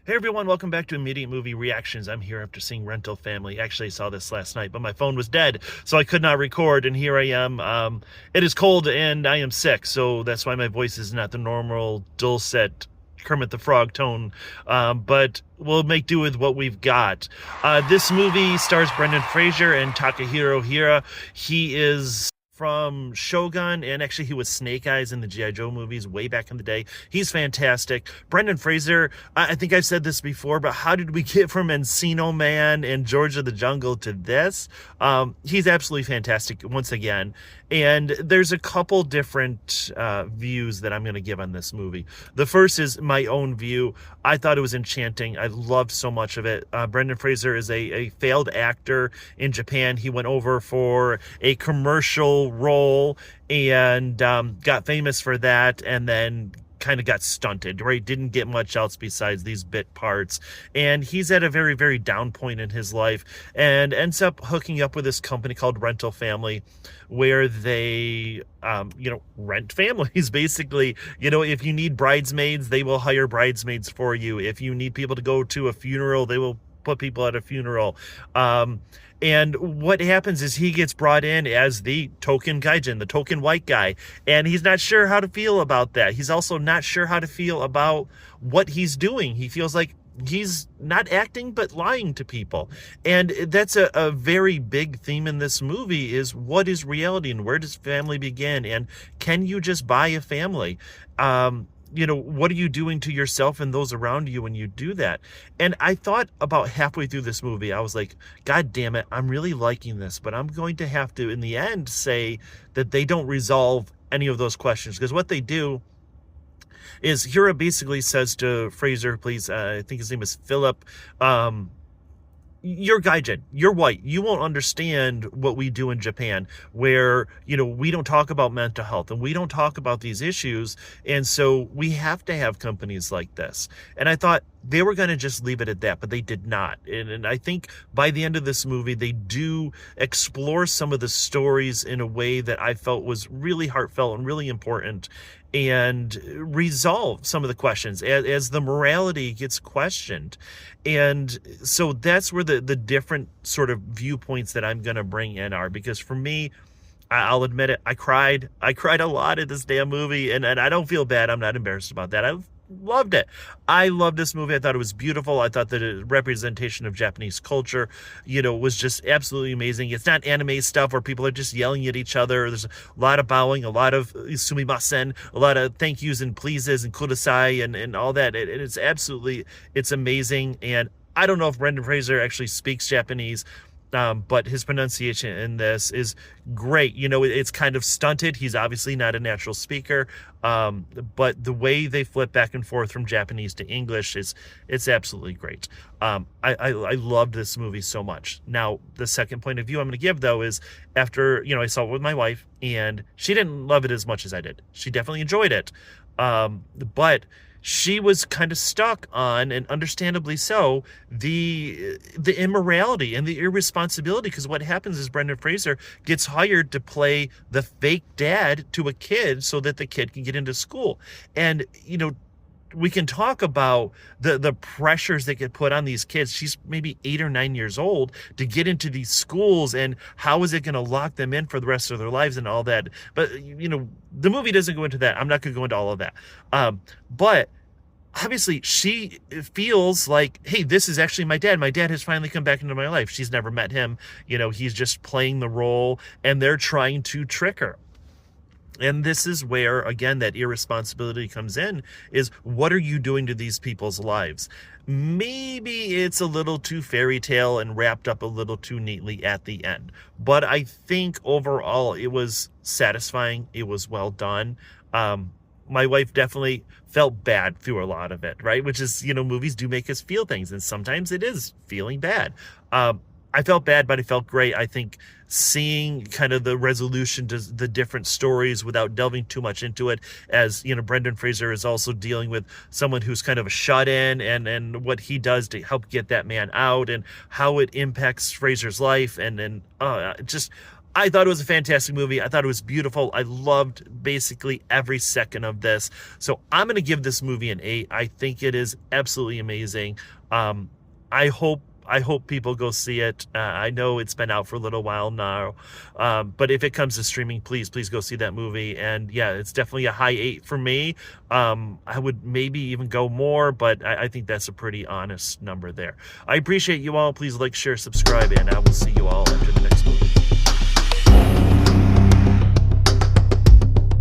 Hey everyone, welcome back to Immediate Movie Reactions. I'm here after seeing Rental Family. Actually, I saw this last night, but my phone was dead, so I could not record, and here I am. It is cold and I am sick, so that's why my voice is not the normal dulcet Kermit the Frog tone, but we'll make do with what we've got. This movie stars Brendan Fraser and Takahiro Hira. He is from Shogun, and actually he was Snake Eyes in the G.I. Joe movies way back in the day. He's fantastic. Brendan Fraser, I think I've said this before, but how did we get from Encino Man and George of the Jungle to this? He's absolutely fantastic once again. And there's a couple different views that I'm going to give on this movie. The first is my own view. I thought it was enchanting. I loved so much of it. Brendan Fraser is a failed actor in Japan. He went over for a commercial role and got famous for that, and then kind of got stunted, right? Didn't get much else besides these bit parts. And he's at a very, very down point in his life and ends up hooking up with this company called Rental Family, where they, rent families, basically. If you need bridesmaids, they will hire bridesmaids for you. If you need people to go to a funeral, they will put people at a funeral. And what happens is he gets brought in as the token gaijin, the token white guy, and he's not sure how to feel about that. He's also not sure how to feel about what he's doing. He feels like he's not acting but lying to people. And that's a very big theme in this movie, is what is reality and where does family begin, and can you just buy a family? What are you doing to yourself and those around you when you do that? And I thought about halfway through this movie, I was like, God damn it, I'm really liking this, but I'm going to have to, in the end, say that they don't resolve any of those questions. Because what they do is Hira basically says to Fraser, please, I think his name is Philip, you're gaijin, you're white, you won't understand what we do in Japan, where we don't talk about mental health and we don't talk about these issues, and so we have to have companies like this. And I thought they were going to just leave it at that, but they did not. And I think by the end of this movie, they do explore some of the stories in a way that I felt was really heartfelt and really important, and resolve some of the questions as the morality gets questioned. And so that's where the different sort of viewpoints that I'm going to bring in are, because for me, I'll admit it, I cried a lot at this damn movie, and I don't feel bad. I'm not embarrassed about that. I loved it. I loved this movie. I thought it was beautiful. I thought the representation of Japanese culture, was just absolutely amazing. It's not anime stuff where people are just yelling at each other. There's a lot of bowing, a lot of sumimasen, a lot of thank yous and pleases and kudasai and all that. It's amazing. And I don't know if Brendan Fraser actually speaks Japanese, but his pronunciation in this is great. It's kind of stunted. He's obviously not a natural speaker, but the way they flip back and forth from Japanese to English it's absolutely great. I loved this movie so much. Now, the second point of view I'm going to give, though, is after, I saw it with my wife, and she didn't love it as much as I did. She definitely enjoyed it, but she was kind of stuck on, and understandably so, the immorality and the irresponsibility, because what happens is Brendan Fraser gets hired to play the fake dad to a kid so that the kid can get into school. And we can talk about the pressures that get put on these kids. She's maybe 8 or 9 years old to get into these schools, and how is it going to lock them in for the rest of their lives and all that. But the movie doesn't go into that. I'm not going to go into all of that. But obviously she feels like, hey, this is actually my dad. My dad has finally come back into my life. She's never met him. He's just playing the role, and they're trying to trick her. And this is where, again, that irresponsibility comes in, is what are you doing to these people's lives? Maybe it's a little too fairy tale and wrapped up a little too neatly at the end. But I think overall it was satisfying. It was well done. My wife definitely felt bad through a lot of it, right? Which is, movies do make us feel things, and sometimes it is feeling bad. I felt bad, but I felt great. I think seeing kind of the resolution to the different stories without delving too much into it, as Brendan Fraser is also dealing with someone who's kind of a shut-in, and what he does to help get that man out, and how it impacts Fraser's life, and just I thought it was a fantastic movie. I thought it was beautiful. I loved basically every second of this. So I'm going to give this movie an 8. I think it is absolutely amazing. Um, I hope people go see it. I know it's been out for a little while now, but if it comes to streaming, please go see that movie. And yeah, it's definitely a high 8 for me. I would maybe even go more, but I think that's a pretty honest number there. I appreciate you all. Please like, share, subscribe, and I will see you all after the next movie.